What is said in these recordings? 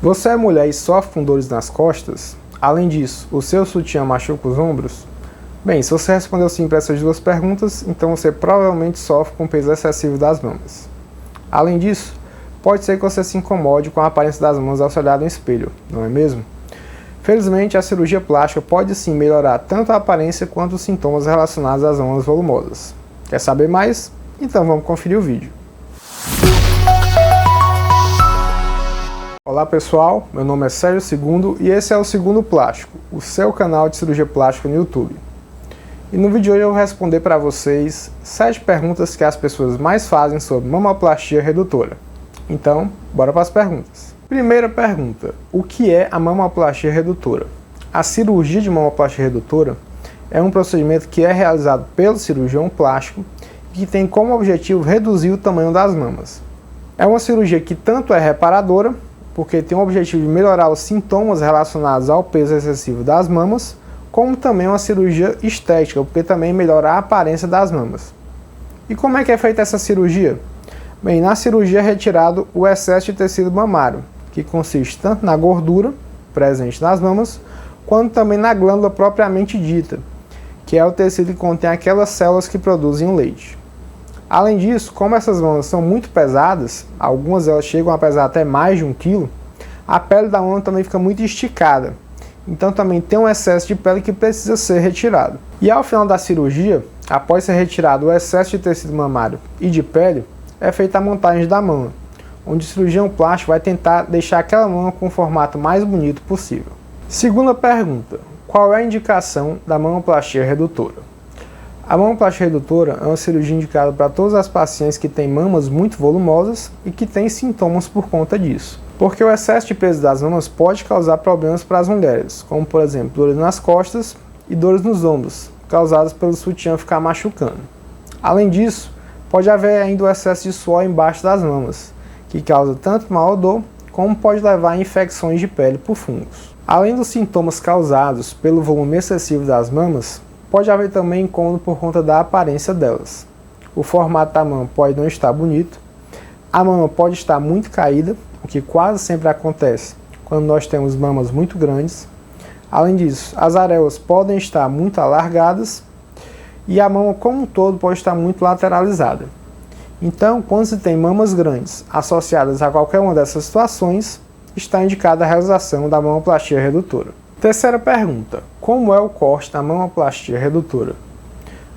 Você é mulher e sofre com dores nas costas? Além disso, o seu sutiã machuca os ombros? Bem, se você respondeu sim para essas duas perguntas, então você provavelmente sofre com peso excessivo das mamas. Além disso, pode ser que você se incomode com a aparência das mamas ao se olhar no espelho, não é mesmo? Felizmente, a cirurgia plástica pode sim melhorar tanto a aparência quanto os sintomas relacionados às mamas volumosas. Quer saber mais? Então vamos conferir o vídeo. Olá pessoal, meu nome é Sérgio Segundo e esse é o Segundo Plástico, o seu canal de cirurgia plástica no YouTube. E no vídeo de hoje eu vou responder para vocês 7 perguntas que as pessoas mais fazem sobre mamoplastia redutora. Então, bora para as perguntas. Primeira pergunta: o que é a mamoplastia redutora? A cirurgia de mamoplastia redutora é um procedimento que é realizado pelo cirurgião plástico e que tem como objetivo reduzir o tamanho das mamas. É uma cirurgia que tanto é reparadora, porque tem o objetivo de melhorar os sintomas relacionados ao peso excessivo das mamas, como também uma cirurgia estética, porque também melhora a aparência das mamas. E como é que é feita essa cirurgia? Bem, na cirurgia é retirado o excesso de tecido mamário, que consiste tanto na gordura presente nas mamas, quanto também na glândula propriamente dita, que é o tecido que contém aquelas células que produzem o leite. Além disso, como essas mamas são muito pesadas, algumas elas chegam a pesar até mais de 1 kg, a pele da mama também fica muito esticada. Então também tem um excesso de pele que precisa ser retirado. E ao final da cirurgia, após ser retirado o excesso de tecido mamário e de pele, é feita a montagem da mama, onde o cirurgião plástico vai tentar deixar aquela mama com o formato mais bonito possível. Segunda pergunta: qual é a indicação da mamoplastia redutora? A mamoplastia redutora é uma cirurgia indicada para todas as pacientes que têm mamas muito volumosas e que têm sintomas por conta disso. Porque o excesso de peso das mamas pode causar problemas para as mulheres, como por exemplo dores nas costas e dores nos ombros, causadas pelo sutiã ficar machucando. Além disso, pode haver ainda o excesso de suor embaixo das mamas, que causa tanto mau odor, como pode levar a infecções de pele por fungos. Além dos sintomas causados pelo volume excessivo das mamas, pode haver também incômodo por conta da aparência delas. O formato da mama pode não estar bonito, a mama pode estar muito caída, o que quase sempre acontece quando nós temos mamas muito grandes. Além disso, as areolas podem estar muito alargadas e a mama como um todo pode estar muito lateralizada. Então, quando se tem mamas grandes associadas a qualquer uma dessas situações, está indicada a realização da mamoplastia redutora. Terceira pergunta: como é o corte da mamoplastia redutora?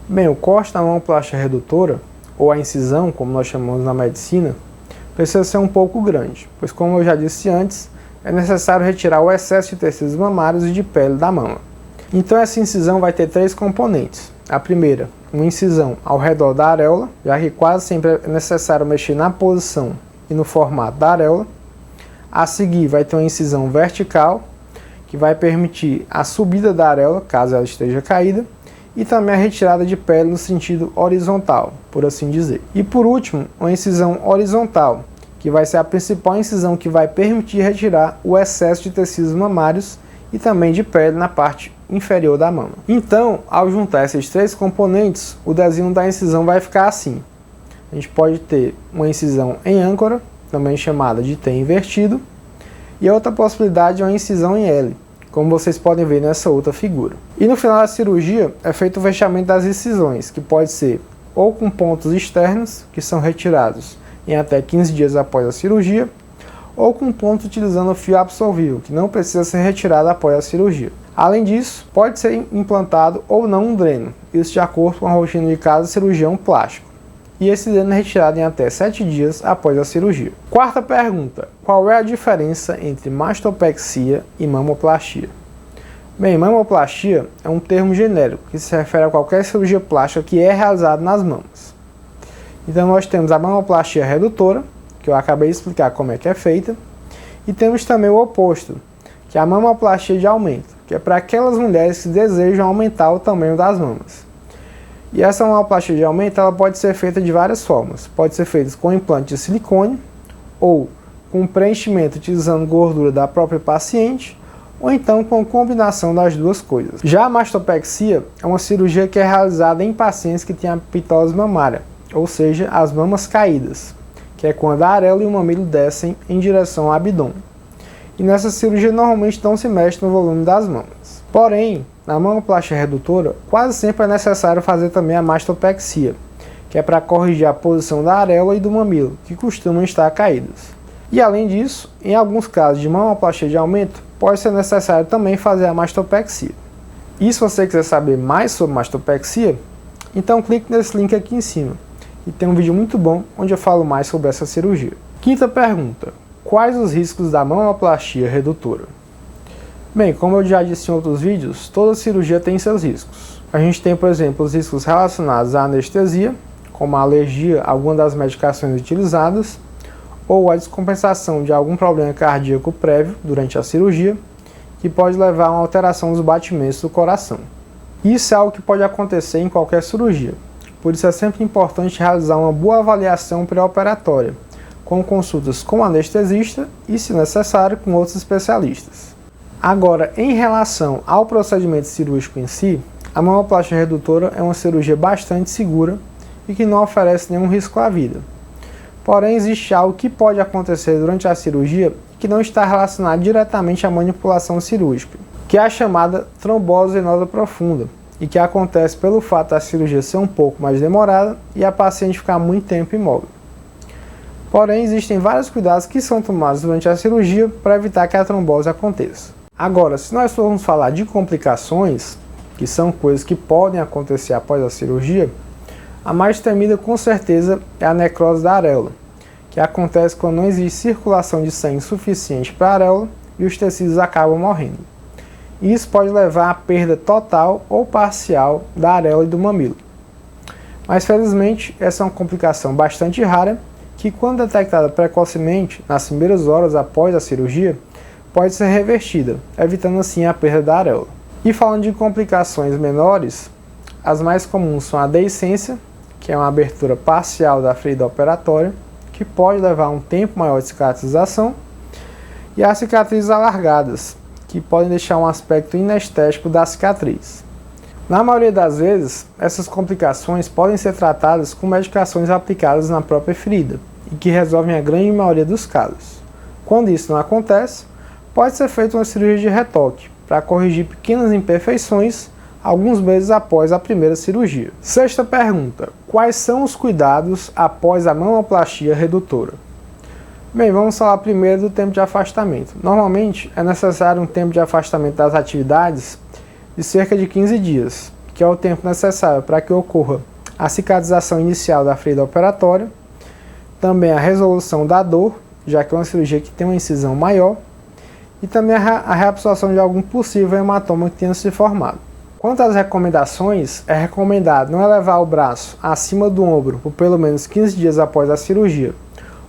Bem, o corte da mamoplastia redutora, ou a incisão, como nós chamamos na medicina, precisa ser um pouco grande, pois como eu já disse antes, é necessário retirar o excesso de tecidos mamários e de pele da mama. Então essa incisão vai ter 3 componentes. A primeira, uma incisão ao redor da areola, já que quase sempre é necessário mexer na posição e no formato da areola. A seguir vai ter uma incisão vertical, que vai permitir a subida da areola, caso ela esteja caída, e também a retirada de pele no sentido horizontal, por assim dizer. E por último, uma incisão horizontal, que vai ser a principal incisão que vai permitir retirar o excesso de tecidos mamários e também de pele na parte inferior da mama. Então, ao juntar esses 3 componentes, o desenho da incisão vai ficar assim. A gente pode ter uma incisão em âncora, também chamada de T invertido, e a outra possibilidade é uma incisão em L, como vocês podem ver nessa outra figura. E no final da cirurgia é feito o fechamento das incisões, que pode ser ou com pontos externos, que são retirados em até 15 dias após a cirurgia, ou com ponto utilizando o fio absorvível, que não precisa ser retirado após a cirurgia. Além disso, pode ser implantado ou não um dreno, isso de acordo com a rotina de cada cirurgião plástico. E esse dreno é retirado em até 7 dias após a cirurgia. Quarta pergunta: qual é a diferença entre mastopexia e mamoplastia? Bem, mamoplastia é um termo genérico que se refere a qualquer cirurgia plástica que é realizada nas mamas. Então nós temos a mamoplastia redutora, que eu acabei de explicar como é que é feita, e temos também o oposto, que é a mamoplastia de aumento, que é para aquelas mulheres que desejam aumentar o tamanho das mamas. E essa mamoplastia de aumento ela pode ser feita de várias formas. Pode ser feita com implante de silicone, ou com preenchimento utilizando gordura da própria paciente, ou então com combinação das duas coisas. Já a mastopexia é uma cirurgia que é realizada em pacientes que têm a pitose mamária, ou seja, as mamas caídas, que é quando a areola e o mamilo descem em direção ao abdômen. e nessa cirurgia normalmente não se mexe no volume das mamas. Porém, na mamoplastia redutora, quase sempre é necessário fazer também a mastopexia, que é para corrigir a posição da areola e do mamilo, que costumam estar caídos. E além disso, em alguns casos de mamoplastia de aumento, pode ser necessário também fazer a mastopexia. E se você quiser saber mais sobre mastopexia, então clique nesse link aqui em cima, e tem um vídeo muito bom onde eu falo mais sobre essa cirurgia. Quinta pergunta: quais os riscos da mamoplastia redutora? Bem, como eu já disse em outros vídeos, toda cirurgia tem seus riscos. A gente tem, por exemplo, os riscos relacionados à anestesia, como a alergia a alguma das medicações utilizadas, ou a descompensação de algum problema cardíaco prévio durante a cirurgia, que pode levar a uma alteração dos batimentos do coração. Isso é algo que pode acontecer em qualquer cirurgia, por isso é sempre importante realizar uma boa avaliação pré-operatória, com consultas com o anestesista e, se necessário, com outros especialistas. Agora, em relação ao procedimento cirúrgico em si, a mamoplastia redutora é uma cirurgia bastante segura e que não oferece nenhum risco à vida. Porém, existe algo que pode acontecer durante a cirurgia que não está relacionado diretamente à manipulação cirúrgica, que é a chamada trombose venosa profunda, e que acontece pelo fato da cirurgia ser um pouco mais demorada e a paciente ficar muito tempo imóvel. Porém, existem vários cuidados que são tomados durante a cirurgia para evitar que a trombose aconteça. Agora, se nós formos falar de complicações, que são coisas que podem acontecer após a cirurgia, a mais temida com certeza é a necrose da areola, que acontece quando não existe circulação de sangue suficiente para a areola e os tecidos acabam morrendo. Isso pode levar à perda total ou parcial da areola e do mamilo. Mas felizmente essa é uma complicação bastante rara que, quando detectada precocemente, nas primeiras horas após a cirurgia, pode ser revertida, evitando assim a perda da areola. E falando de complicações menores, as mais comuns são a deiscência, que é uma abertura parcial da ferida operatória, que pode levar a um tempo maior de cicatrização, e as cicatrizes alargadas, que podem deixar um aspecto inestético da cicatriz. Na maioria das vezes, essas complicações podem ser tratadas com medicações aplicadas na própria ferida, e que resolvem a grande maioria dos casos. Quando isso não acontece, pode ser feita uma cirurgia de retoque, para corrigir pequenas imperfeições, alguns meses após a primeira cirurgia. Sexta pergunta: quais são os cuidados após a mamoplastia redutora? Bem, vamos falar primeiro do tempo de afastamento. Normalmente é necessário um tempo de afastamento das atividades de cerca de 15 dias, que é o tempo necessário para que ocorra a cicatrização inicial da ferida operatória, também a resolução da dor, já que é uma cirurgia que tem uma incisão maior, e também a reabsorção de algum possível hematoma que tenha se formado. Quanto às recomendações, é recomendado não elevar o braço acima do ombro por pelo menos 15 dias após a cirurgia,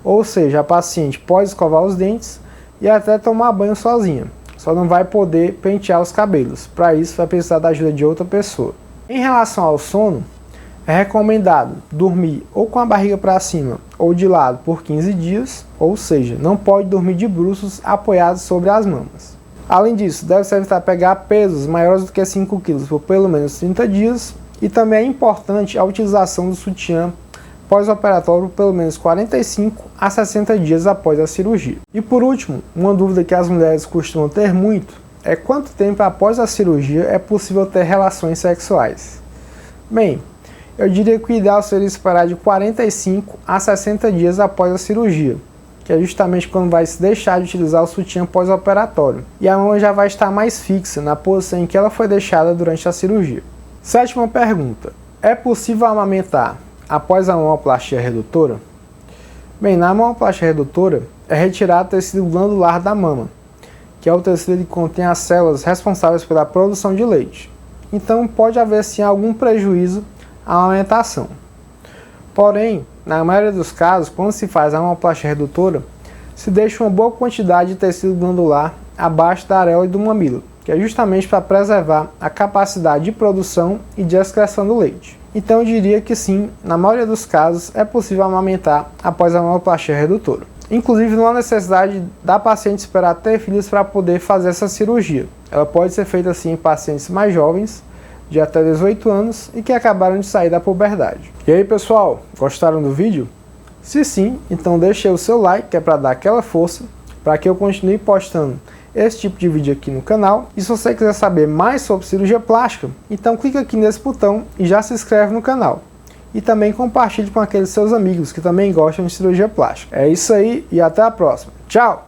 ou seja, a paciente pode escovar os dentes e até tomar banho sozinha, só não vai poder pentear os cabelos, para isso vai precisar da ajuda de outra pessoa. Em relação ao sono, é recomendado dormir ou com a barriga para cima ou de lado por 15 dias, ou seja, não pode dormir de bruços apoiados sobre as mamas. Além disso, deve-se evitar pegar pesos maiores do que 5 kg por pelo menos 30 dias, e também é importante a utilização do sutiã pós-operatório por pelo menos 45 a 60 dias após a cirurgia. E por último, uma dúvida que as mulheres costumam ter muito é quanto tempo após a cirurgia é possível ter relações sexuais. Bem, eu diria que o ideal seria esperar de 45 a 60 dias após a cirurgia, que é justamente quando vai se deixar de utilizar o sutiã pós-operatório, e a mama já vai estar mais fixa na posição em que ela foi deixada durante a cirurgia. Sétima pergunta: é possível amamentar após a mamoplastia redutora? Bem, na mamoplastia redutora é retirado o tecido glandular da mama, que é o tecido que contém as células responsáveis pela produção de leite. Então pode haver sim algum prejuízo à amamentação. Porém, na maioria dos casos, quando se faz a mamoplastia redutora, se deixa uma boa quantidade de tecido glandular abaixo da areola e do mamilo, que é justamente para preservar a capacidade de produção e de excreção do leite. Então eu diria que sim, na maioria dos casos é possível amamentar após a mamoplastia redutora. Inclusive não há necessidade da paciente esperar ter filhos para poder fazer essa cirurgia. Ela pode ser feita assim em pacientes mais jovens, de até 18 anos e que acabaram de sair da puberdade. E aí pessoal, gostaram do vídeo? Se sim, então deixe aí o seu like, que é para dar aquela força, para que eu continue postando esse tipo de vídeo aqui no canal. E se você quiser saber mais sobre cirurgia plástica, então clica aqui nesse botão e já se inscreve no canal. E também compartilhe com aqueles seus amigos que também gostam de cirurgia plástica. É isso aí e até a próxima. Tchau!